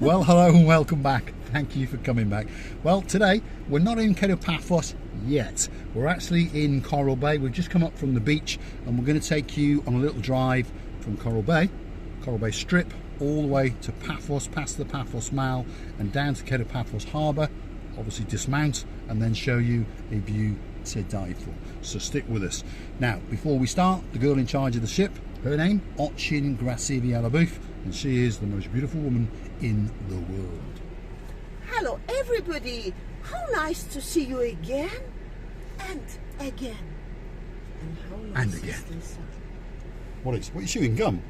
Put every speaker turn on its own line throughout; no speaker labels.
Well, hello and welcome back. Thank you for coming back. Well, today we're not in Paphos yet. We're actually in Coral Bay. We've just come up from the beach and we're going to take you on a little drive from Coral Bay Strip, all the way to Paphos, past the Paphos Mall and down to Paphos Harbour. Obviously dismount and then show you a view to die for. So stick with us. Now, before we start, the girl in charge of the ship, her name, Ochin Grasivi-Alabouf, and she is the most beautiful woman in the world.
Hello everybody, how nice to see you again and again. And how nice
again.
is this?
What are you chewing gum?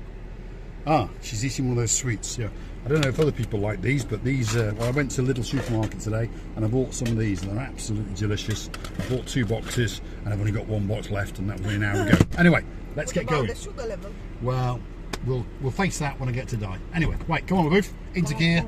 Ah, she's eating one of those sweets, yeah. I don't know if other people like these, but these, well, I went to Little Supermarket today and I bought some of these and they're absolutely delicious. I bought 2 boxes and I've only got 1 box left and that was an hour ago. Anyway, let's get going.
The sugar level?
Well, we'll face that when I get to die. Anyway, right, come on, Alabouf, into gear.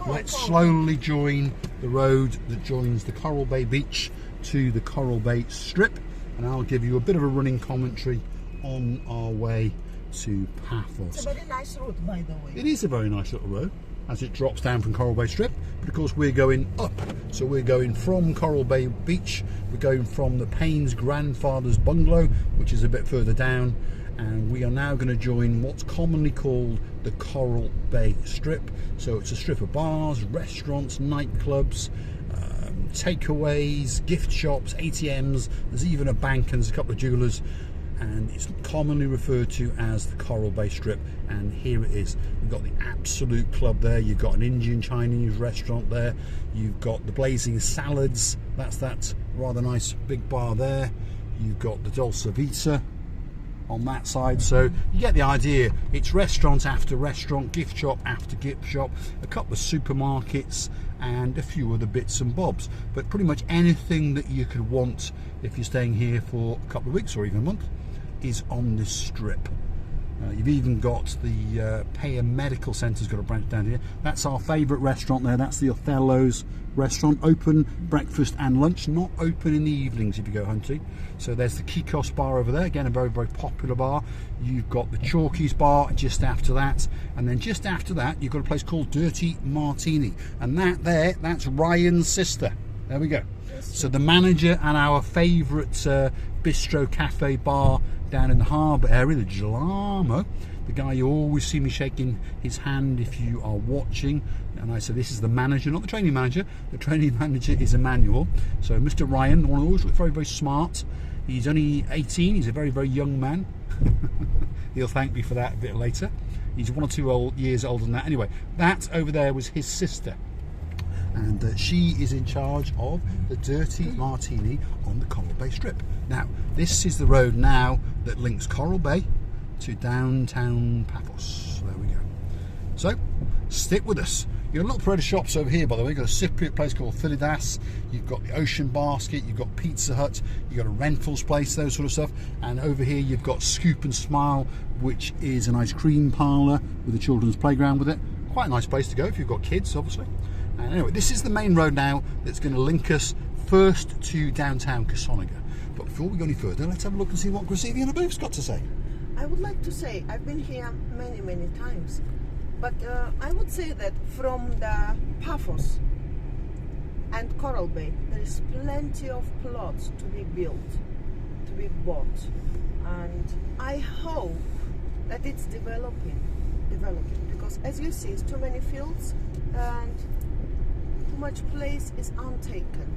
Let's slowly join the road that joins the Coral Bay Beach to the Coral Bay Strip, and I'll give you a bit of a running commentary on our way to Paphos.
It's a very nice road, by the way.
It is a very nice little road as it drops down from Coral Bay Strip, but of course we're going up. So we're going from Coral Bay Beach, we're going from the Payne's grandfather's bungalow, which is a bit further down, and we are now going to join what's commonly called the Coral Bay Strip. So it's a strip of bars, restaurants, nightclubs, takeaways, gift shops, ATMs, there's even a bank and there's a couple of jewellers, and it's commonly referred to as the Coral Bay Strip. And here it is. You've got the Absolute Club there, you've got an Indian Chinese restaurant there, you've got the Blazing Salads, that's that rather nice big bar there, you've got the Dolce Vita on that side. So you get the idea. It's restaurant after restaurant, gift shop after gift shop, a couple of supermarkets and a few other bits and bobs, but pretty much anything that you could want if you're staying here for a couple of weeks or even a month is on this strip. You've even got the Payer Medical Centre's got a branch down here. That's our favourite restaurant there. That's the Othellos Restaurant, open breakfast and lunch, not open in the evenings if you go hunting. So there's the Kikos bar over there, again a very, very popular bar. You've got the Chalkies bar just after that, and then just after that you've got a place called Dirty Martini, and that's Ryan's sister. There we go. So the manager and our favourite bistro cafe bar down in the harbour area, the Gelamo, the guy you always see me shaking his hand if you are watching, and I said this is the manager, not the training manager. The training manager is Emmanuel. So Mr. Ryan, the one who always looks very, very smart. He's only 18, he's a very, very young man. He'll thank me for that a bit later. He's 1 or 2 years older than that. Anyway, that over there was his sister, and she is in charge of the Dirty Martini on the Coral Bay Strip. Now, this is the road now that links Coral Bay to downtown Paphos. There we go. So, stick with us. You've got a little parade of shops over here, by the way. You've got a Cypriot place called Philidas, you've got the Ocean Basket, you've got Pizza Hut, you've got a rentals place, those sort of stuff. And over here you've got Scoop and Smile, which is an ice cream parlour with a children's playground with it. Quite a nice place to go if you've got kids, obviously. And anyway, this is the main road now that's going to link us first to downtown Casonega. But before we go any further, let's have a look and see what Grasivi-Alabouf's got to say.
I would like to say, I've been here many, many times, but I would say that from the Paphos and Coral Bay, there is plenty of plots to be built, to be bought, and I hope that it's developing, because as you see, it's too many fields and too much place is untaken.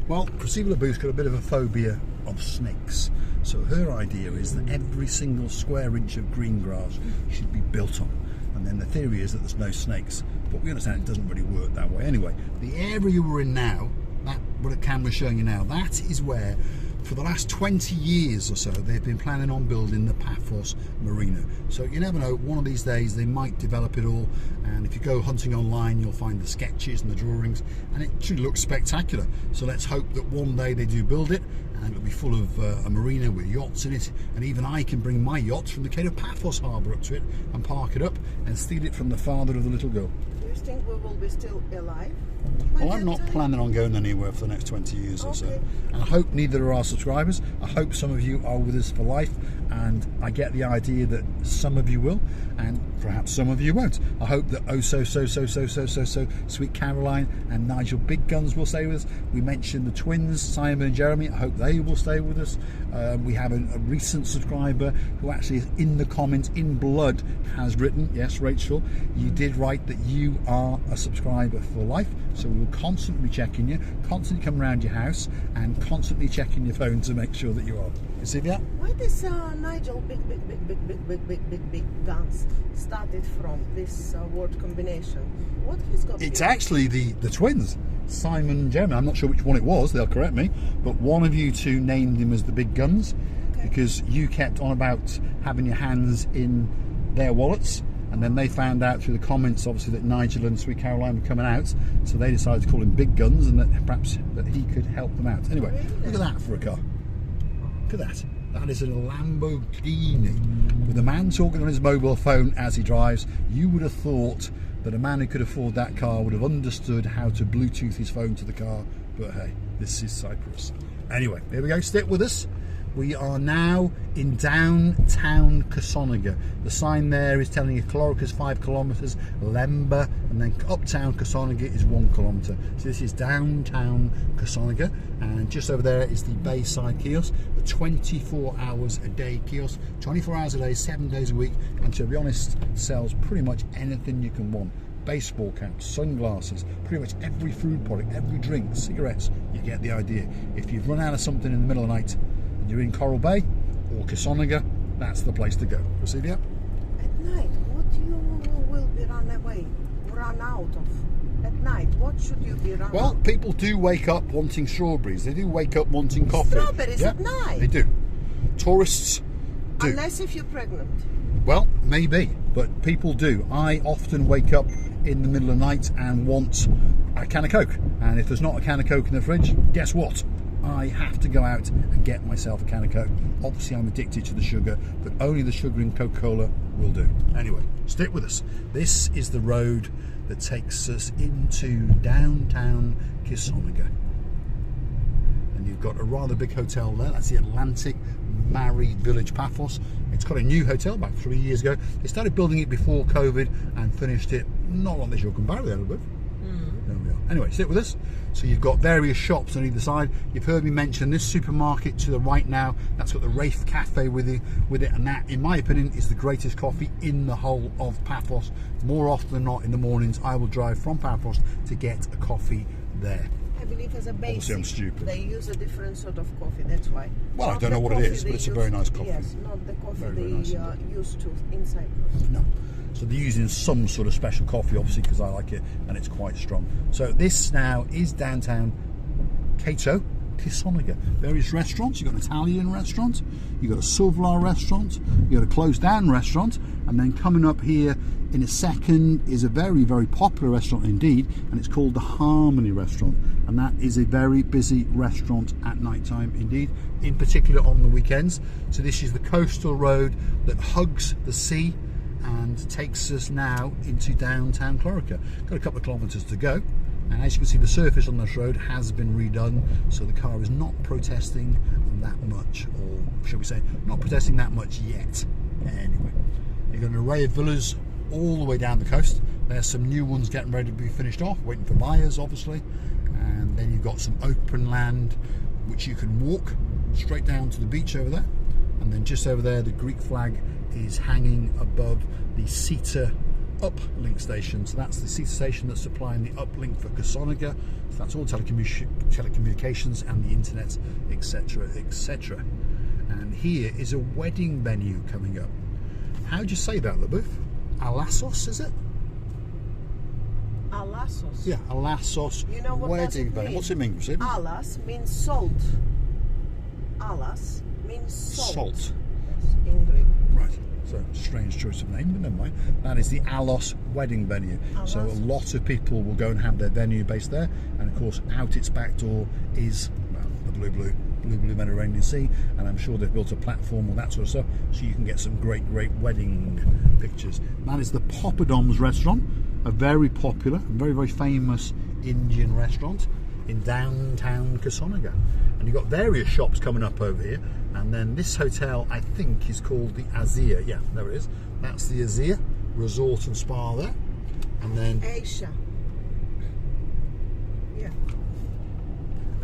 Well, Grasivi-Alabouf's got a bit of a phobia of snakes, so her idea is that every single square inch of green grass should be built on, and then the theory is that there's no snakes, but we understand it doesn't really work that way. Anyway, the area we're in now, that what the camera's showing you now, that is where for the last 20 years or so they've been planning on building the Paphos Marina. So you never know, one of these days they might develop it all, and if you go hunting online you'll find the sketches and the drawings, and it should look spectacular. So let's hope that one day they do build it and it'll be full of a marina with yachts in it, and even I can bring my yacht from the Cape of Paphos harbour up to it and park it up and steal it from the father of the little girl.
Do you think we will be still alive?
Well, I'm not planning on going anywhere for the next 20 years or so.
Okay.
And I hope neither are our subscribers. I hope some of you are with us for life, and I get the idea that some of you will, and perhaps some of you won't. I hope that so Sweet Caroline and Nigel Big Guns will stay with us. We mentioned the twins, Simon and Jeremy. I hope they will stay with us. We have a recent subscriber who actually is in the comments in blood has written, yes, Rachel, you did write that you are a subscriber for life. So we will constantly be checking you, constantly come around your house and constantly checking your phone to make sure that you are. You see that?
Why this Nigel big guns started from this word combination? What he's got?
It's
here?
actually the twins, Simon and Jeremy. I'm not sure which one it was, they'll correct me, but one of you two named him as the Big Guns because you kept on about having your hands in their wallets. And then they found out through the comments, obviously, that Nigel and Sweet Caroline were coming out, so they decided to call him Big Guns, and that perhaps that he could help them out. Anyway, look at that for a car. Look at that. That is a Lamborghini with a man talking on his mobile phone as he drives. You would have thought that a man who could afford that car would have understood how to Bluetooth his phone to the car, but hey, this is Cyprus. Anyway, here we go. Stick with us. We are now in downtown Casonega. The sign there is telling you Calorica is 5 kilometres, Lemba, and then uptown Casonega is 1 kilometre. So this is downtown Casonega, and just over there is the Bayside kiosk, a 24 hours a day kiosk, 24 hours a day, 7 days a week, and to be honest, sells pretty much anything you can want. Baseball caps, sunglasses, pretty much every food product, every drink, cigarettes, you get the idea. If you've run out of something in the middle of the night, you're in Coral Bay or Casonega, that's the place to go. Cecilia?
At night, what you will be run out of? At night, what should you be run out?
Well, people do wake up wanting strawberries. They do wake up wanting coffee.
Strawberries at night?
They do. Tourists do.
Unless if you're pregnant.
Well, maybe, but people do. I often wake up in the middle of the night and want a can of Coke. And if there's not a can of Coke in the fridge, guess what? I have to go out and get myself a can of Coke. Obviously I'm addicted to the sugar, but only the sugar in Coca-Cola will do. Anyway, stick with us. This is the road that takes us into downtown Casonega. And you've got a rather big hotel there. That's the Atlantic Married Village Paphos. It's got a new hotel back 3 years ago. They started building it before COVID and finished it not on this, you'll compare with it a little bit. There we are. Anyway, stick with us. So you've got various shops on either side. You've heard me mention this supermarket to the right now. That's got the Rafe Cafe with it, and that, in my opinion, is the greatest coffee in the whole of Paphos. More often than not, in the mornings, I will drive from Paphos to get a coffee there.
I believe as a basic,
Obviously, I'm stupid.
They use a different sort of coffee, that's why.
Well,
Not
I don't know
the
what it
coffee
is, but
they
it's a
use-
very nice coffee.
Yes, not the coffee
Very, very
they
nice indeed.
used to in Cyprus.
No. So they're using some sort of special coffee, obviously, because I like it, and it's quite strong. So this now is downtown Cato, Casonega. Various restaurants. You've got an Italian restaurant, you've got a Souvlaki restaurant, you've got a closed down restaurant, and then coming up here in a second is a very, very popular restaurant indeed, and it's called the Harmony Restaurant, and that is a very busy restaurant at night time indeed, in particular on the weekends. So this is the coastal road that hugs the sea and takes us now into downtown Calorica. Got a couple of kilometres to go, and as you can see, the surface on this road has been redone, so the car is not protesting that much, or shall we say, not protesting that much yet. Anyway, you've got an array of villas all the way down the coast. There's some new ones getting ready to be finished off, waiting for buyers obviously, and then you've got some open land which you can walk straight down to the beach over there, and then just over there the Greek flag is hanging above the CETA uplink station. So that's the CETA station that's supplying the uplink for Casonega. So that's all telecommunications and the internet, etc, etc. And here is a wedding venue coming up. How do you say that, LaBouffe? Alassos, is it?
Alassos.
Yeah, Alassos
You know what does
wedding
it
venue.
mean?
What's it mean, Christine?
Alas means salt. Alas means salt.
Salt.
Yes, in Greek.
Right. So strange choice of name, but never mind. That is the Alos wedding venue. So a
Alos.
lot of people will go and have their venue based there, and of course out its back door is, well, the blue blue Mediterranean Sea, and I'm sure they've built a platform or that sort of stuff, so you can get some great wedding pictures. That is the Poppadoms Restaurant, a very popular and very famous Indian restaurant in downtown Casonega. And you've got various shops coming up over here, and then this hotel I think is called the Azir. Yeah, there it is. That's the Azir Resort and Spa there. And then
Asia. Yeah.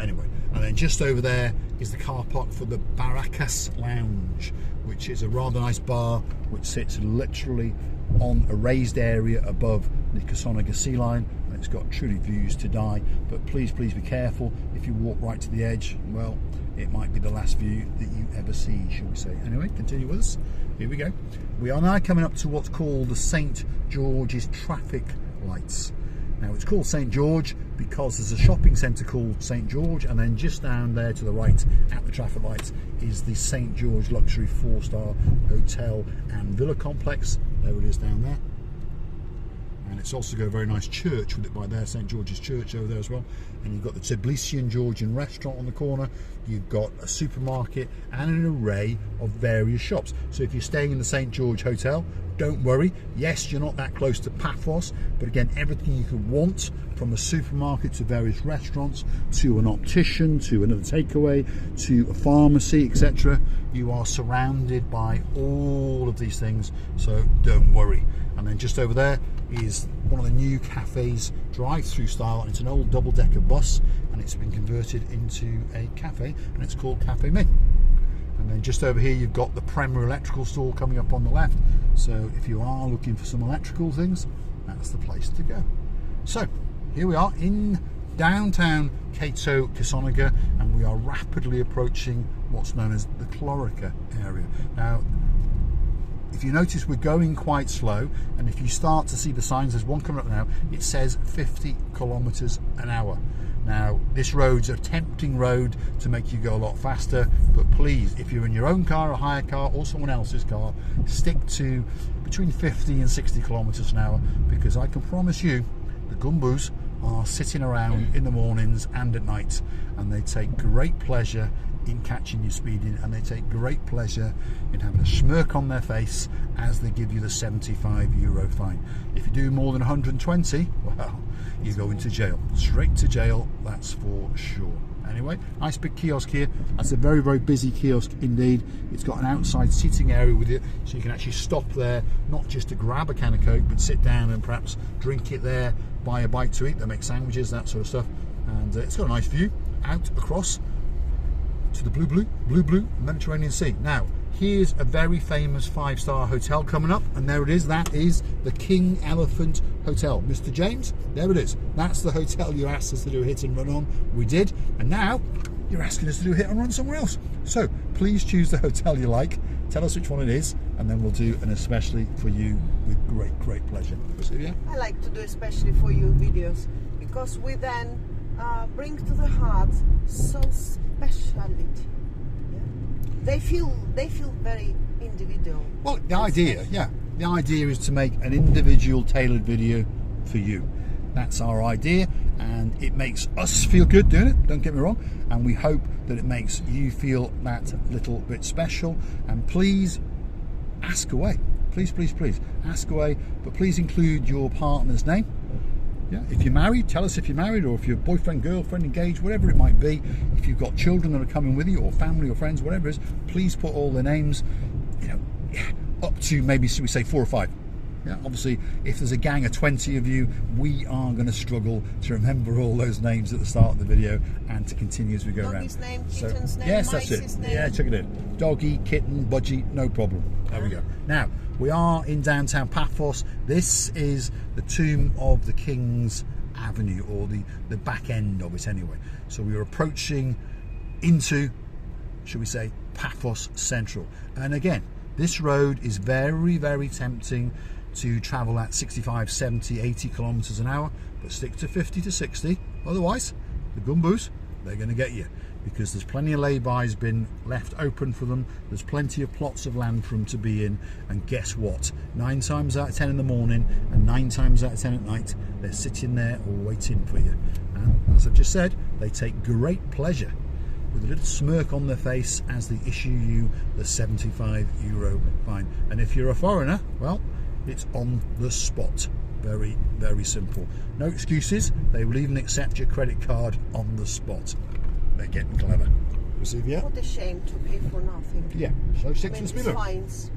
Anyway, and then just over there is the car park for the Baracas Lounge, which is a rather nice bar which sits literally on a raised area above the Casonega sea line, and it's got truly views to die. But please be careful. If you walk right to the edge, well, it might be the last view that you ever see, shall we say. Anyway, continue with us. Here we go. We are now coming up to what's called the St. George's traffic lights. Now, it's called St. George because there's a shopping centre called St. George, and then just down there to the right at the traffic lights is the St. George Luxury 4-star hotel and villa complex. There it is down there. And it's also got a very nice church with it by there, St. George's Church over there as well. And you've got the Tbilisian Georgian restaurant on the corner. You've got a supermarket and an array of various shops. So if you're staying in the St. George Hotel, don't worry. Yes, you're not that close to Paphos, but again, everything you could want, from a supermarket to various restaurants, to an optician, to another takeaway, to a pharmacy, etc. You are surrounded by all of these things, so don't worry. And then just over there is one of the new cafes, drive-through style, and it's an old double-decker bus, and it's been converted into a cafe, and it's called Cafe Me. And then just over here you've got the Premier Electrical store coming up on the left, so if you are looking for some electrical things, that's the place to go. So here we are in downtown Casonega, and we are rapidly approaching what's known as the Clorica area. Now, if you notice, we're going quite slow, and if you start to see the signs, there's one coming up now, it says 50 kilometers an hour. Now, this road's a tempting road to make you go a lot faster, but please, if you're in your own car, a hire car, or someone else's car, stick to between 50 and 60 kilometers an hour, because I can promise you the Gumbus are sitting around in the mornings and at night, and they take great pleasure in catching you speeding, and they take great pleasure in having a smirk on their face as they give you the €75 fine. If you do more than 120, well, you go into jail, straight to jail, that's for sure. Anyway, nice big kiosk here. That's a very busy kiosk indeed. It's got an outside seating area with it, so you can actually stop there, not just to grab a can of Coke, but sit down and perhaps drink it there, buy a bite to eat. They make sandwiches, that sort of stuff, and it's got a nice view out across to the blue Mediterranean Sea. Now, here's a very famous 5-star hotel coming up, and there it is. That is the King Elephant Hotel. Mr. James, there it is. That's the hotel you asked us to do a hit and run on. We did, and now you're asking us to do a hit and run somewhere else. So please choose the hotel you like, tell us which one it is, and then we'll do an especially for you with great pleasure. Silvia?
I like to do especially for you videos, because we then bring to the heart so speciality. Yeah? They feel very individual.
Well, the idea is to make an individual tailored video for you. That's our idea, and it makes us feel good doing it, don't get me wrong, and we hope that it makes you feel that little bit special. And please ask away, please ask away, but please include your partner's name. Yeah, if you're married, tell us if you're married, or if you're boyfriend, girlfriend, engaged, whatever it might be. If you've got children that are coming with you, or family or friends, whatever it is, please put all their names, up to maybe, we say 4 or 5. Yeah, obviously, if there's a gang of 20 of you, we are going to struggle to remember all those names at the start of the video and to continue as we go
Doggy's
around.
name, kitten's name,
yes, that's it.
Name.
Yeah, check it in. Doggy, kitten, budgie, no problem. There we go. Now, we are in downtown Paphos. This is the tomb of the King's Avenue, or the back end of it anyway. So we are approaching into, shall we say, Paphos Central. And again, this road is very tempting to travel at 65, 70, 80 kilometers an hour, but stick to 50 to 60. Otherwise, the Gumbus, they're going to get you, because there's plenty of lay-bys been left open for them. There's plenty of plots of land for them to be in, and guess what? 9 times out of 10 in the morning and 9 times out of 10 at night, they're sitting there waiting for you. And as I've just said, they take great pleasure with a little smirk on their face as they issue you the €75 fine. And if you're a foreigner, well, it's on the spot. Very, very simple. No excuses. They will even accept your credit card on the spot. They're getting clever. Yeah.
What a shame to pay for nothing.
Yeah, so stick to the speed limit.
Fines.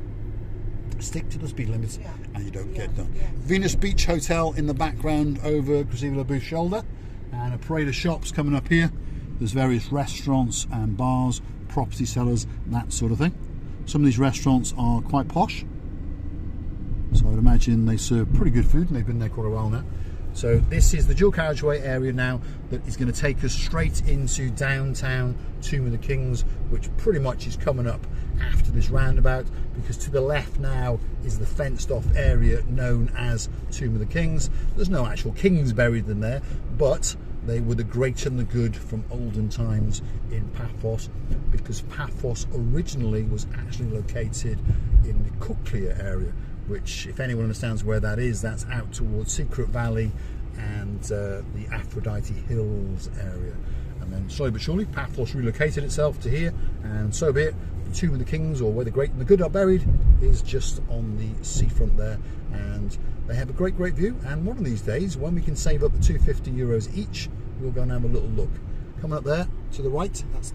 Stick to the speed limit, and you don't get done.
Yeah.
Venus Beach Hotel in the background over Cresceva Booth's shoulder, and a parade of shops coming up here. There's various restaurants and bars, property sellers, that sort of thing. Some of these restaurants are quite posh, so I'd imagine they serve pretty good food, and they've been there quite a while now. So this is the dual carriageway area now that is going to take us straight into downtown Tomb of the Kings, which pretty much is coming up after this roundabout, because to the left now is the fenced off area known as Tomb of the Kings. There's no actual kings buried in there, but they were the great and the good from olden times in Paphos, because Paphos originally was actually located in the Kuklia area, which, if anyone understands where that is, that's out towards Secret Valley and the Aphrodite Hills area. And then slowly but surely Paphos relocated itself to here, and so be it. The Tomb of the Kings, or where the great and the good are buried, is just on the seafront there, and they have a great view. And one of these days, when we can save up the €250 each, we'll go and have a little look. Coming up there to the right, that's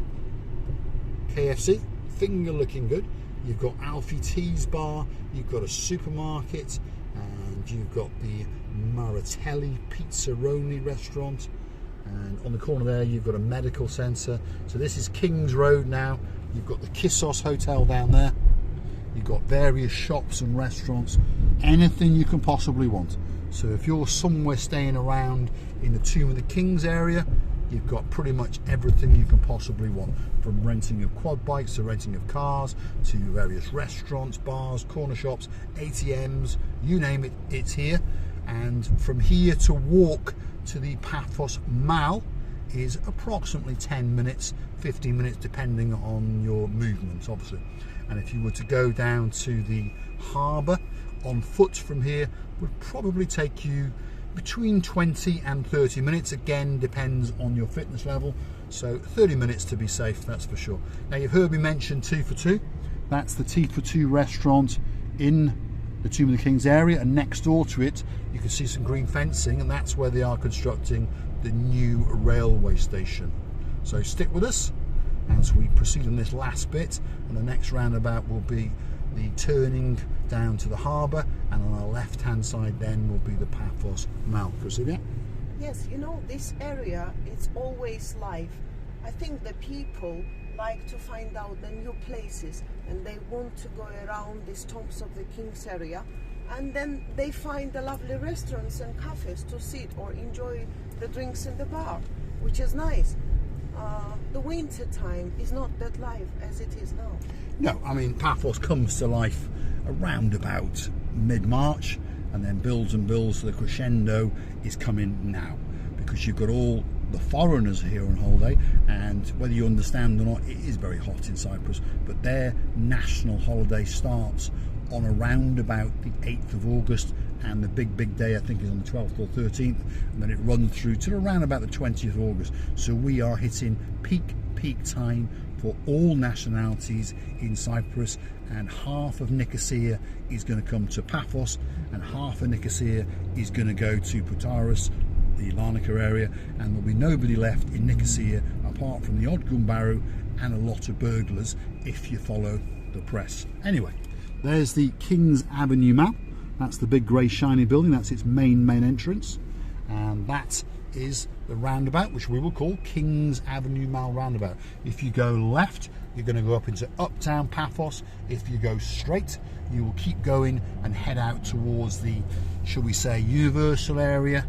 KFC, finger looking good. You've got Alfie T's bar, you've got a supermarket, and you've got the Maratelli Pizzaroni restaurant, and on the corner there you've got a medical centre. So this is Kings Road now. You've got the Kissos Hotel down there. You've got various shops and restaurants, anything you can possibly want. So if you're somewhere staying around in the Tomb of the Kings area, you've got pretty much everything you can possibly want, from renting of quad bikes to renting of cars to various restaurants, bars, corner shops, ATMs, you name it, it's here. And from here to walk to the Paphos Mall is approximately 10 minutes, 15 minutes, depending on your movements, obviously. And if you were to go down to the harbour on foot from here, would probably take you between 20 and 30 minutes, again depends on your fitness level, so 30 minutes to be safe, that's for sure. Now, you've heard me mention 2 for 2. That's the Tea for Two restaurant in the Tomb of the Kings area, and next door to it you can see some green fencing, and that's where they are constructing the new railway station. So stick with us as we proceed in this last bit, and the next roundabout will be the turning down to the harbour, and on our left hand side then will be the Paphos Mall. Cresceva?
Yes, you know, this area, it's always live. I think the people like to find out the new places, and they want to go around this Tombs of the Kings area, and then they find the lovely restaurants and cafes to sit or enjoy the drinks in the bar, which is nice. The winter time is not that live as it is now.
No, I mean, Paphos comes to life around about mid-March, and then builds and builds. The crescendo is coming now, because you've got all the foreigners here on holiday, and whether you understand or not, it is very hot in Cyprus, but their national holiday starts on around about the 8th of August, and the big day I think is on the 12th or 13th, and then it runs through to around about the 20th of August. So we are hitting peak time for all nationalities in Cyprus, and half of Nicosia is going to come to Paphos, and half of Nicosia is going to go to Potaris, the Larnaca area, and there'll be nobody left in Nicosia apart from the odd Gumbaru and a lot of burglars, if you follow the press. Anyway, there's the Kings Avenue Mall. That's the big grey shiny building, that's its main entrance, and that is the roundabout, which we will call Kings Avenue Mall roundabout. If you go left, you're going to go up into uptown Paphos. If you go straight, you will keep going and head out towards the, shall we say, Universal area,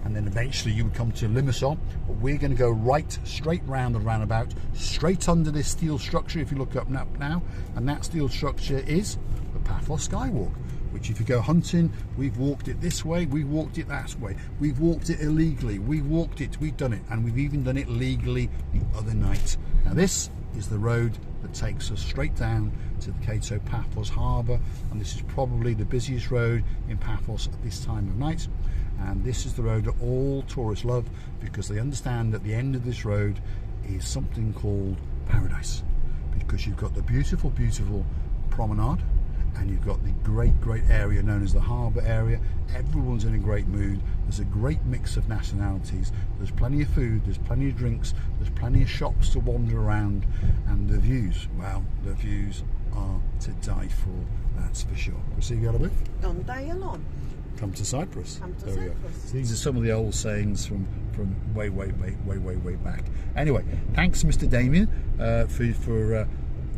and then eventually you would come to Limassol. But we're going to go right, straight round the roundabout, straight under this steel structure, if you look up now, and that steel structure is the Paphos Skywalk, which, if you go hunting, we've walked it this way, we've walked it that way, we've walked it illegally, we've walked it, we've done it, and we've even done it legally the other night. Now this is the road that takes us straight down to the Cato Paphos Harbour, and this is probably the busiest road in Paphos at this time of night, and this is the road that all tourists love, because they understand at the end of this road is something called paradise, because you've got the beautiful, beautiful promenade, and you've got the great, great area known as the harbour area. Everyone's in a great mood. There's a great mix of nationalities. There's plenty of food, there's plenty of drinks, there's plenty of shops to wander around, and the views, well, the views are to die for, that's for sure. Casonega,
Don't die alone.
come to Cyprus.
Come to
There we go.
Cyprus.
So these are some of the old sayings from way back. Anyway, thanks, Mr. Damien, for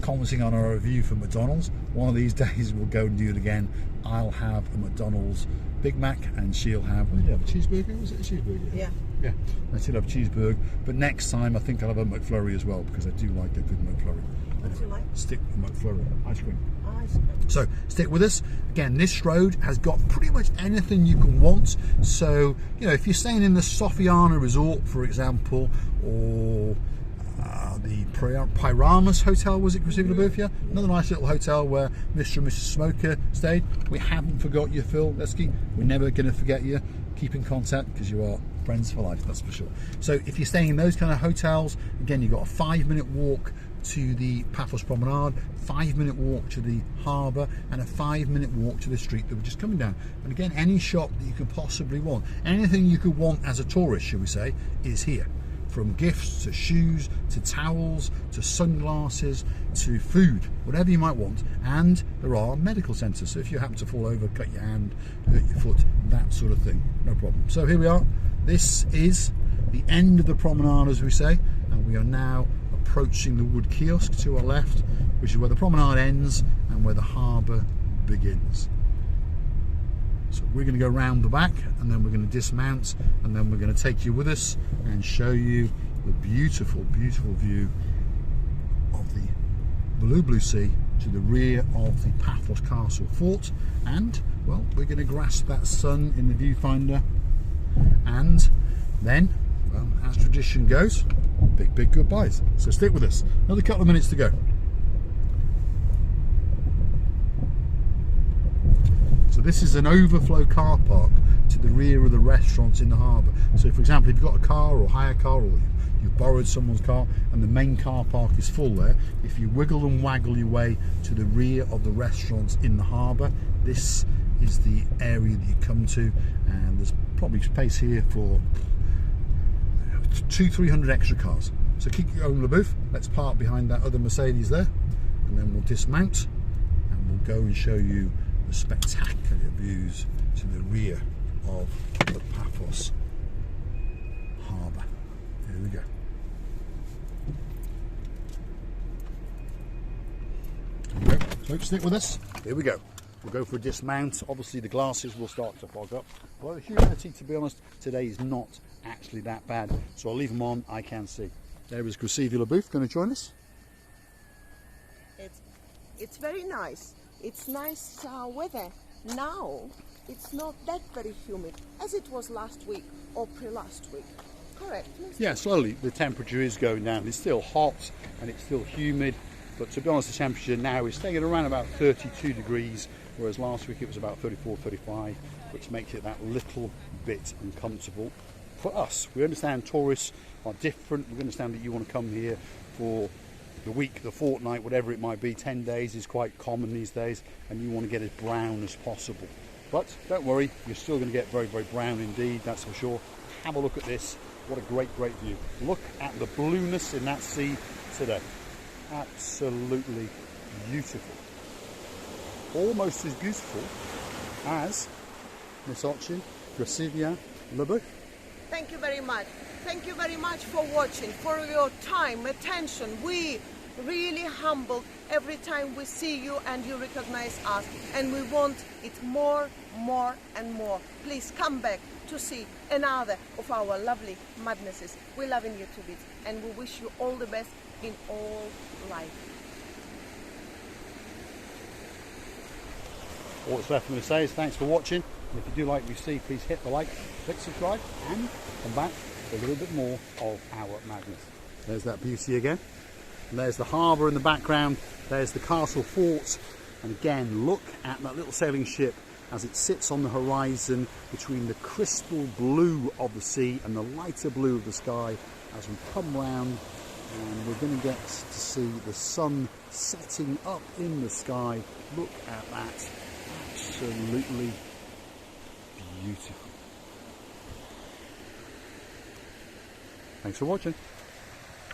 commenting on our review for McDonald's. One of these days we'll go and do it again. I'll have a McDonald's Big Mac, and she'll have. What did you have? A cheeseburger? Was it a cheeseburger?
Yeah.
Yeah, I should have a cheeseburger, but next time I think I'll have a McFlurry as well, because I do like a good McFlurry.
What do you like?
Stick with McFlurry, ice cream.
Ice cream.
So stick with us. Again, this road has got pretty much anything you can want. So, you know, if you're staying in the Sofiana Resort, for example, or the Pyramus Hotel, was it, Casonega? Another nice little hotel where Mr. and Mrs. Smoker stayed. We haven't forgot you, Phil Lesky. We're never going to forget you. Keep in contact, because you are friends for life, that's for sure. So if you're staying in those kind of hotels, again, you've got a 5-minute walk to the Paphos Promenade, 5-minute walk to the harbour, and a 5-minute walk to the street that we're just coming down. And again, any shop that you could possibly want, anything you could want as a tourist, shall we say, is here. From gifts to shoes to towels to sunglasses to food, whatever you might want. And there are medical centres, so if you happen to fall over, cut your hand, hurt your foot, that sort of thing, no problem. So here we are. This is the end of the promenade, as we say, and we are now approaching the wood kiosk to our left, which is where the promenade ends and where the harbour begins. So we're going to go round the back, and then we're going to dismount, and then we're going to take you with us and show you the beautiful, beautiful view of the blue sea to the rear of the Paphos Castle Fort. And, well, we're going to grasp that sun in the viewfinder, and then, well, as tradition goes, big goodbyes. So stick with us. Another couple of minutes to go. So this is an overflow car park to the rear of the restaurants in the harbour. So for example, if you've got a car or hire car, or you've borrowed someone's car and the main car park is full there, if you wiggle and waggle your way to the rear of the restaurants in the harbour, this is the area that you come to, and there's probably space here for 200-300 extra cars. So keep going, LaBouffe. Let's park behind that other Mercedes there, and then we'll dismount and we'll go and show you the spectacular views to the rear of the Paphos harbour. Here we go. Here we go. So stick with us. Here we go. We'll go for a dismount. Obviously the glasses will start to fog up. Well, the humidity, to be honest, today is not actually that bad. So I'll leave them on. I can see. There is Casonega LaBouffe going to join us.
It's very nice. It's nice weather. Now it's not that very humid as it was last week or pre-last week. Correct?
Yeah, slowly the temperature is going down. It's still hot and it's still humid, but to be honest, the temperature now is staying at around about 32 degrees, whereas last week it was about 34, 35, which makes it that little bit uncomfortable for us. We understand tourists are different. We understand that you want to come here for the week, the fortnight, whatever it might be. 10 days is quite common these days, and you want to get as brown as possible. But don't worry, you're still going to get very, very brown indeed, that's for sure. Have a look at this. What a great, great view. Look at the blueness in that sea today. Absolutely beautiful. Almost as beautiful as Miss Ochin, Casonega LaBouffe.
Thank you very much. Thank you very much for watching, for your time, attention. We really humbled every time we see you and you recognize us, and we want it more and more. Please come back to see another of our lovely madnesses. We're loving you to bits, and we wish you all the best in all life.
All that's left for me to say is thanks for watching. And if you do like what you see, please hit the like, click subscribe, and come back for a little bit more of our madness. There's that beauty again. And there's the harbour in the background. There's the castle fort. And again, look at that little sailing ship as it sits on the horizon between the crystal blue of the sea and the lighter blue of the sky as we come round and we're going to get to see the sun setting up in the sky. Look at that, absolutely beautiful. Thanks for watching.